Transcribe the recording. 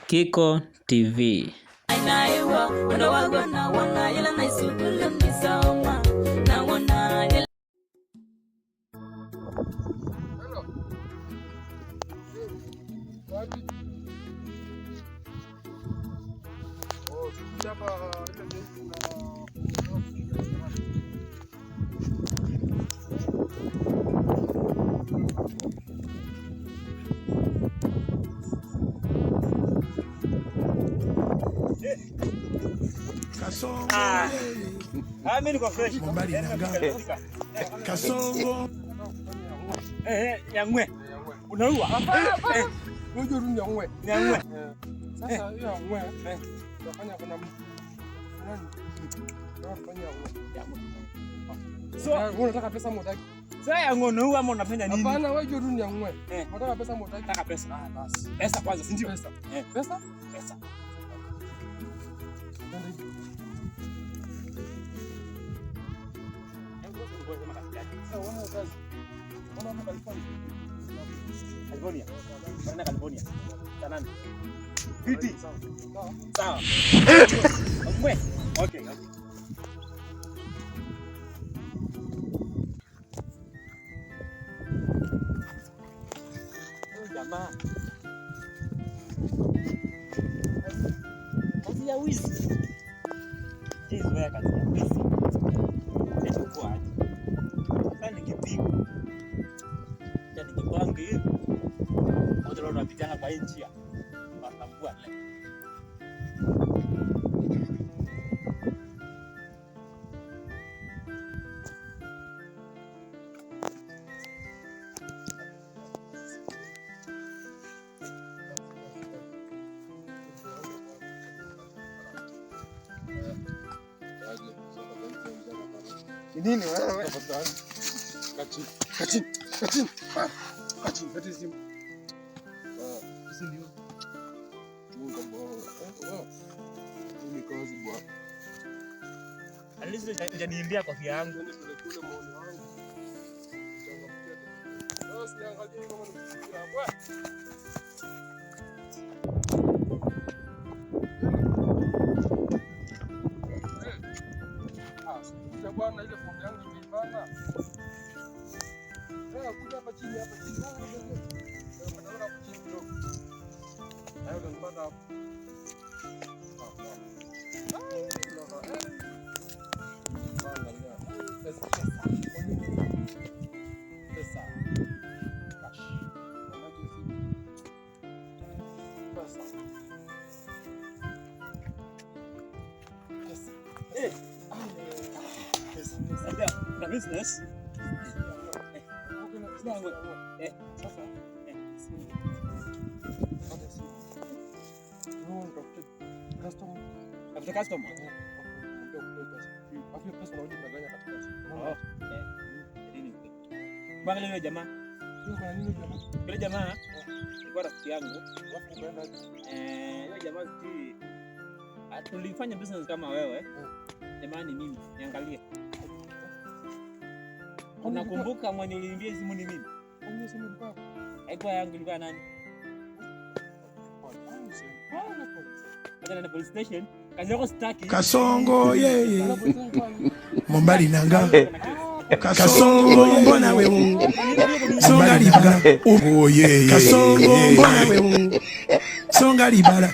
Kiko TV. Mimi niko fresh. Kasongo. Nyangwe. Unaua? Unajua runi nyangwe. Nyangwe. Sasa hiyo nyangwe tunafanya kuna nani? Tunafanya nyangwe. So, unataka pesa motaki? Sasa yango unaua ama unafanya nini? Hapana, wewe jua runi nyangwe. Unataka pesa motaki? Nataka pesa. Basi. Pesa kwanza, si ndio? Pesa. Pesa? Pesa. California. Mana California? Kanan. Piti. Sawa. Mwe. Okay. Jamaa. Kazi ya wizi. Hizi wewe kazi ya wizi. Ndio kwa aje. Sasa nikipiga. Jadi kibangi hivi. Watu wanapitana kwa njia. Wakambua leo. Nini wewe? Kachini. Simu. Ndio. Mungu bwana. Ni kazi bwana. Alizo hajaniimbia kofia yangu. Kule muone wangu. Basi niangalie kama nimesikia hapa. Bwana ile pombe yangu imeibana. Kuja hapa chini hapa chini. Naona chini kidogo. Hayo ndo mbona hapo. Pesa. Cash. The business. After customer. Bang leo jamaa. Yule jamaa alikuwa rafiki yangu. Yule jamaa tulifanya business kama wewe. Jamani mimi niangalie. Unakumbuka mwenye uliniambia simu ni mimi? Mimi simu ni baba. Haikuwa yangu, ilikuwa nani? Hata police station, kazi yako sitaki. Kasongo yeye. Mombali nanga. Kasongo mbona wewe? Songa libala. Oh yeye. Kasongo mbona wewe? Songa libala.